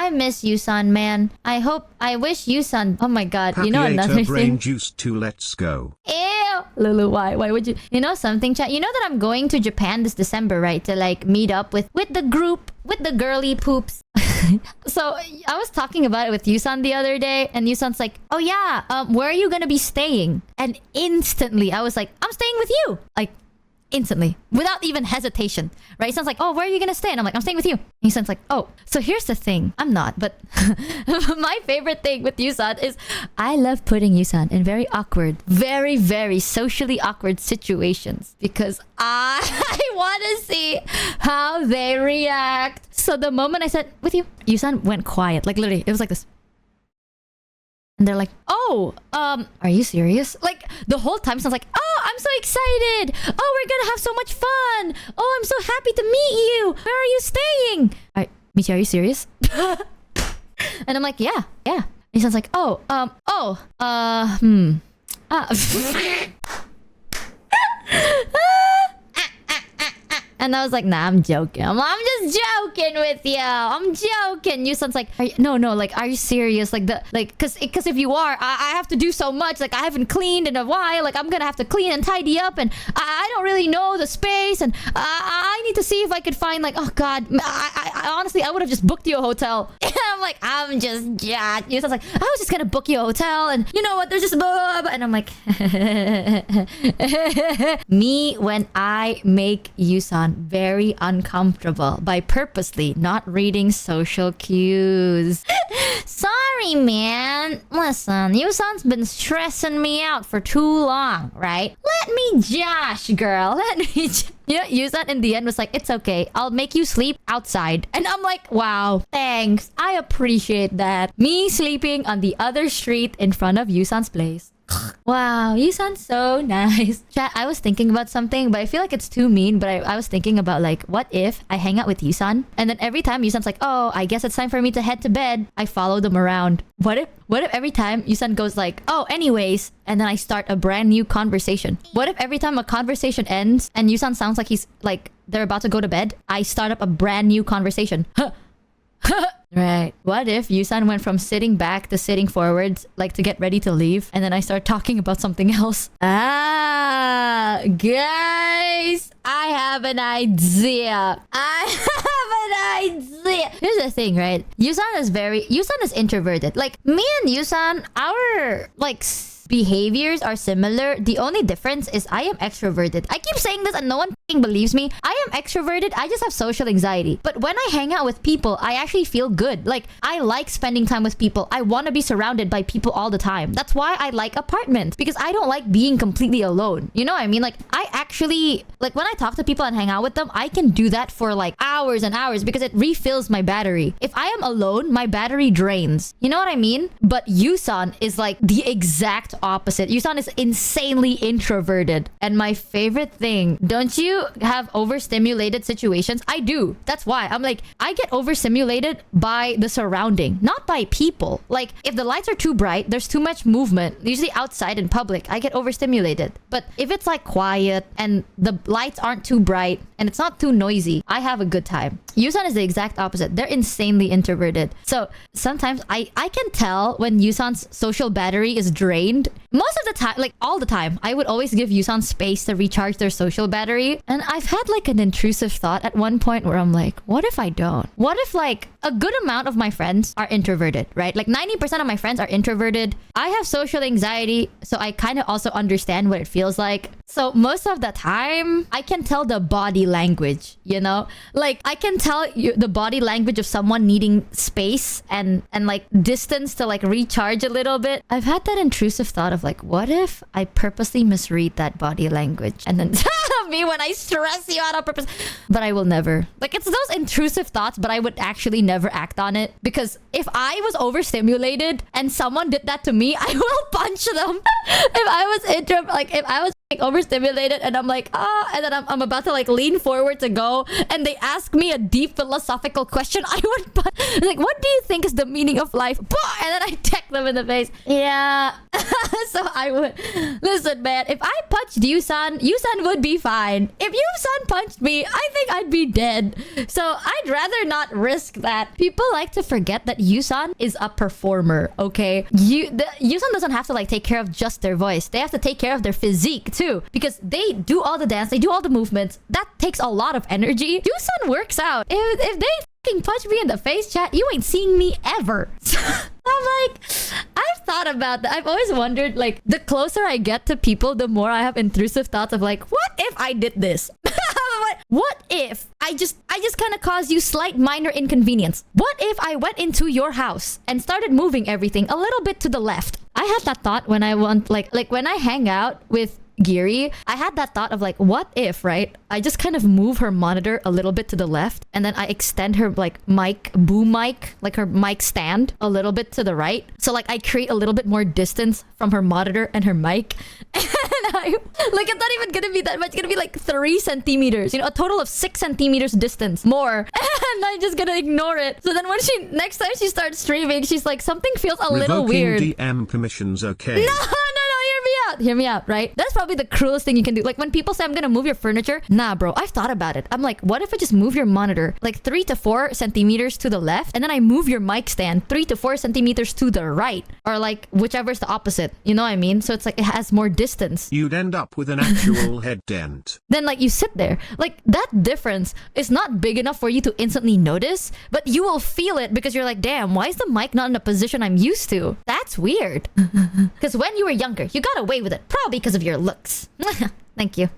I miss Yusan, man. I wish Yusan. Oh my god. You know another brain thing? juice too. Let's go. Ew. Lulu, why? Why would you? You know something, chat? You know that I'm going to Japan this December, right? To like meet up with the group, with the girly poops. So I was talking about it with Yusan the other day, and Yusan's like, "Oh yeah, where are you gonna be staying?" And instantly, I was like, "I'm staying with you!" Like, instantly, without even hesitation, right? Yusan's like, "Oh, where are you gonna stay?" And I'm like, "I'm staying with you." And Yusan's like, "Oh, so here's the thing. I'm not, but my favorite thing with Yusan is I love putting Yusan in very awkward, very, very socially awkward situations because I want to see how they react. So the moment I said, "with you," Yusan went quiet. Like literally, it was like this. And they're like, "Oh, are you serious?" Like the whole time sounds like, "Oh, I'm so excited. Oh, we're gonna have so much fun. Oh, I'm so happy to meet you. Where are you staying?" Michi, are you serious? And I'm like, yeah. And he sounds like, And I was like, "Nah, I'm joking. I'm just joking with you. I'm joking." You sounds like, no, like, are you serious? Like cause if you are, I have to do so much. Like I haven't cleaned in a while. Like I'm gonna have to clean and tidy up, and I don't really know the space, and I need to see if I could find like, oh god, I honestly I would have just booked you a hotel. And I'm like, I'm just You sounds like, I was just gonna book you a hotel, and you know what? There's just blah, blah. And I'm like, me when I make Yusan very uncomfortable by purposely not reading social cues. Sorry, man. Listen, Yusan's been stressing me out for too long, right? Let me Josh, girl. Let me You know, Yusan in the end was like, "It's okay. I'll make you sleep outside." And I'm like, wow, thanks. I appreciate that. Me sleeping on the other street in front of Yusan's place. Wow, you sound so nice. Chat, I was thinking about something, but I feel like it's too mean. But I was thinking about like, what if I hang out with Yusan, and then every time Yusan's like, "Oh, I guess it's time for me to head to bed," I follow them around. What if every time Yusan goes like, "Oh, anyways," and then I start a brand new conversation? What if every time a conversation ends and Yusan sounds like he's like they're about to go to bed, I start up a brand new conversation? Right. What if Yusan went from sitting back to sitting forwards, like to get ready to leave, and then I start talking about something else? Guys, I have an idea. Here's the thing, right? Yusan is introverted. Like me and Yusan, our like behaviors are similar. The only difference is I am extroverted. I keep saying this and no one believes me. I am extroverted. I just have social anxiety. But when I hang out with people, I actually feel good. Like I like spending time with people. I want to be surrounded by people all the time. That's why I like apartments, because I don't like being completely alone. You know what I mean? Like I actually, like when I talk to people and hang out with them, I can do that for like hours and hours because it refills my battery. If I am alone, my battery drains. You know what I mean? But Yusan is like the exact opposite. Yusan is insanely introverted. And my favorite thing, don't you have overstimulated situations? I do. That's why I'm like, I get overstimulated by the surrounding, not by people. Like if the lights are too bright, there's too much movement, usually outside in public, I get overstimulated. But if it's like quiet and the lights aren't too bright and it's not too noisy, I have a good time. Yusan is the exact opposite. They're insanely introverted. So sometimes I can tell when Yusan's social battery is drained. Most of the time, like all the time, I would always give Yusan space to recharge their social battery. And I've had like an intrusive thought at one point where I'm like, what if I don't? What if like a good amount of my friends are introverted, right? Like 90% of my friends are introverted. I have social anxiety, so I kind of also understand what it feels like. So most of the time, I can tell the body language, you know? Like I can tell you the body language of someone needing space and like distance to like recharge a little bit. I've had that intrusive thought of like, what if I purposely misread that body language and then me when I stress you out on purpose? But I will never. Like it's those intrusive thoughts, but I would actually never act on it, because if I was overstimulated and someone did that to me, I will punch them. If I was overstimulated and I'm like, and then I'm about to like lean forward to go and they ask me a deep philosophical question, I would like, what do you think is the meaning of life? And then I deck them in the face. Yeah. So I would listen, man. If I punched Yusan, Yusan would be fine. If Yusan punched me, I think I'd be dead. So I'd rather not risk that. People like to forget that Yusan is a performer. Okay, Yusan doesn't have to like take care of just their voice. They have to take care of their physique too, because they do all the dance, they do all the movements. That takes a lot of energy. Yusan works out. If they fucking punch me in the face, chat, you ain't seeing me ever. I'm like, I've thought about that. I've always wondered, like, the closer I get to people, the more I have intrusive thoughts of like, what if I did this? What if I just kind of caused you slight minor inconvenience? What if I went into your house and started moving everything a little bit to the left? I had that thought when I want like when I hang out with Giri, I had that thought of like, what if, right? I just kind of move her monitor a little bit to the left, and then I extend her like boom mic, like her mic stand a little bit to the right. So like I create a little bit more distance from her monitor and her mic. And I like, it's not even gonna be that much. It's gonna be like 3 centimeters, you know, a total of 6 centimeters distance more. And I'm just gonna ignore it. So then when next time she starts streaming, she's like, something feels a little weird. DM permissions, okay? No, hear me out, right? That's probably the cruelest thing you can do. Like when people say I'm gonna move your furniture, nah bro, I've thought about it. I'm like, what if I just move your monitor like 3 to 4 centimeters to the left, and then I move your mic stand 3 to 4 centimeters to the right, or like whichever's the opposite, you know what I mean? So it's like it has more distance. You'd end up with an actual head dent. Then like you sit there, like that difference is not big enough for you to instantly notice, but you will feel it because you're like, damn, why is the mic not in the position I'm used to? That's weird. Because when you were younger, you got away with it, probably because of your looks. Thank you.